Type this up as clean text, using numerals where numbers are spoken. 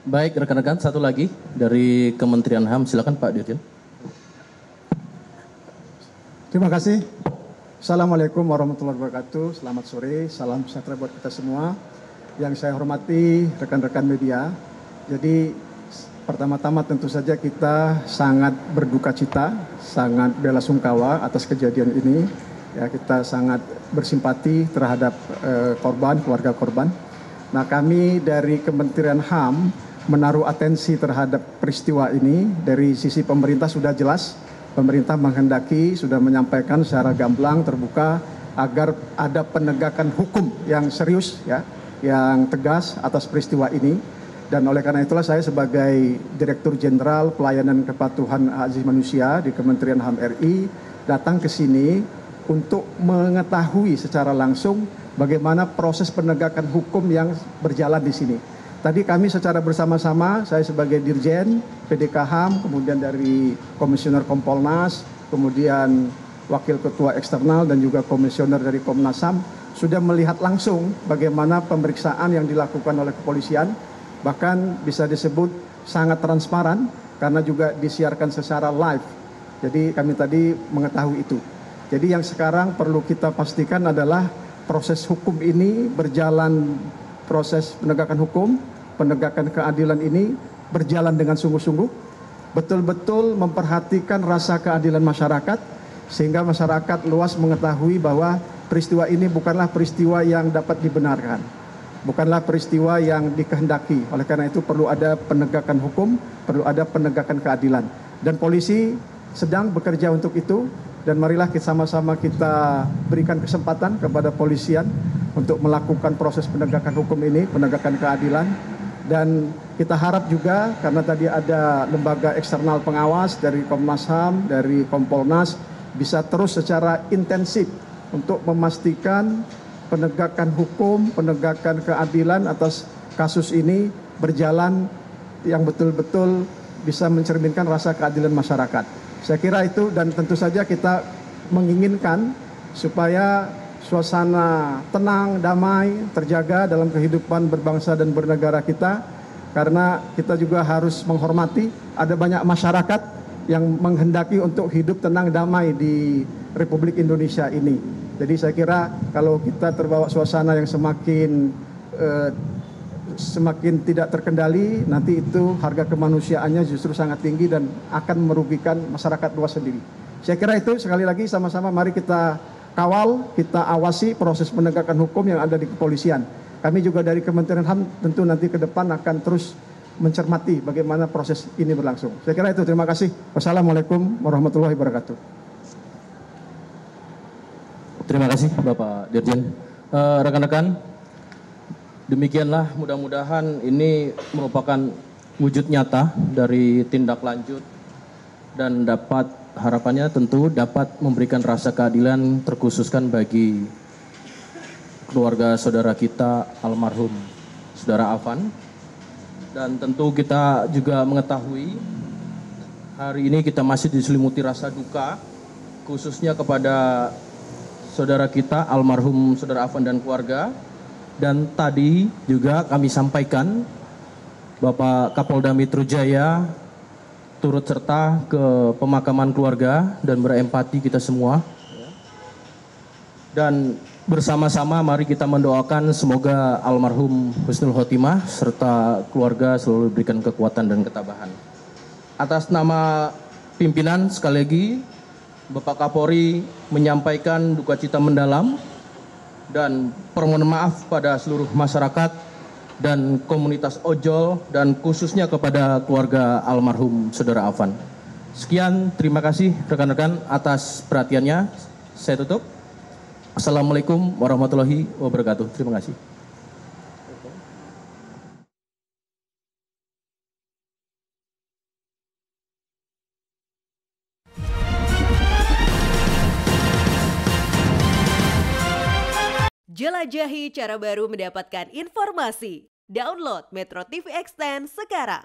Baik, rekan-rekan, satu lagi dari Kementerian HAM, silakan Pak Dirjen. Terima kasih. Assalamualaikum warahmatullahi wabarakatuh. Selamat sore, salam sejahtera buat kita semua. Yang saya hormati rekan-rekan media. Jadi pertama-tama tentu saja kita sangat berduka cita, sangat bela sungkawa atas kejadian ini. Ya, kita sangat bersimpati terhadap korban, keluarga korban. Nah, kami dari Kementerian HAM menaruh atensi terhadap peristiwa ini. Dari sisi pemerintah sudah jelas. Pemerintah menghendaki, sudah menyampaikan secara gamblang, terbuka, agar ada penegakan hukum yang serius, ya, yang tegas atas peristiwa ini. Dan oleh karena itulah saya sebagai Direktur Jenderal Pelayanan Kepatuhan Hak Asasi Manusia di Kementerian HAM RI datang ke sini untuk mengetahui secara langsung bagaimana proses penegakan hukum yang berjalan di sini. Tadi kami secara bersama-sama, saya sebagai Dirjen PDK HAM, kemudian dari Komisioner Kompolnas, kemudian Wakil Ketua Eksternal dan juga Komisioner dari Komnas HAM, sudah melihat langsung bagaimana pemeriksaan yang dilakukan oleh kepolisian, bahkan bisa disebut sangat transparan karena juga disiarkan secara live. Jadi kami tadi mengetahui itu. Jadi yang sekarang perlu kita pastikan adalah proses hukum ini berjalan, proses penegakan hukum, penegakan keadilan ini berjalan dengan sungguh-sungguh, betul-betul memperhatikan rasa keadilan masyarakat, sehingga masyarakat luas mengetahui bahwa peristiwa ini bukanlah peristiwa yang dapat dibenarkan, bukanlah peristiwa yang dikehendaki. Oleh karena itu perlu ada penegakan hukum, perlu ada penegakan keadilan. Dan polisi sedang bekerja untuk itu, dan marilah sama-sama kita berikan kesempatan kepada polisian untuk melakukan proses penegakan hukum ini, penegakan keadilan. Dan kita harap juga, karena tadi ada lembaga eksternal pengawas dari Komnas HAM, dari Kompolnas, bisa terus secara intensif untuk memastikan penegakan hukum, penegakan keadilan atas kasus ini berjalan yang betul-betul bisa mencerminkan rasa keadilan masyarakat. Saya kira itu, dan tentu saja kita menginginkan supaya suasana tenang, damai, terjaga dalam kehidupan berbangsa dan bernegara kita. Karena kita juga harus menghormati, ada banyak masyarakat yang menghendaki untuk hidup tenang, damai di Republik Indonesia ini. Jadi saya kira kalau kita terbawa suasana yang semakin tidak terkendali, nanti itu harga kemanusiaannya justru sangat tinggi dan akan merugikan masyarakat luas sendiri. Saya kira itu, sekali lagi sama-sama mari kita kawal, kita awasi proses penegakan hukum yang ada di kepolisian. Kami juga dari Kementerian HAM tentu nanti ke depan akan terus mencermati bagaimana proses ini berlangsung. Saya kira itu, terima kasih. Wassalamualaikum warahmatullahi wabarakatuh. Terima kasih Bapak Dirjen. Rekan-rekan, demikianlah mudah-mudahan ini merupakan wujud nyata dari tindak lanjut dan harapannya tentu dapat memberikan rasa keadilan terkhususkan bagi keluarga saudara kita almarhum Saudara Afan. Dan tentu kita juga mengetahui hari ini kita masih diselimuti rasa duka khususnya kepada saudara kita almarhum Saudara Afan dan keluarga. Dan tadi juga kami sampaikan Bapak Kapolda Metro Jaya turut serta ke pemakaman keluarga dan berempati kita semua. Dan bersama-sama mari kita mendoakan semoga almarhum husnul khotimah serta keluarga selalu diberikan kekuatan dan ketabahan. Atas nama pimpinan sekali lagi Bapak Kapolri menyampaikan duka cita mendalam dan permohonan maaf pada seluruh masyarakat dan komunitas ojol dan khususnya kepada keluarga almarhum Saudara Afan. Sekian, terima kasih rekan-rekan atas perhatiannya. Saya tutup. Assalamualaikum warahmatullahi wabarakatuh. Terima kasih. Jelajahi cara baru mendapatkan informasi. Download Metro TV Extend sekarang.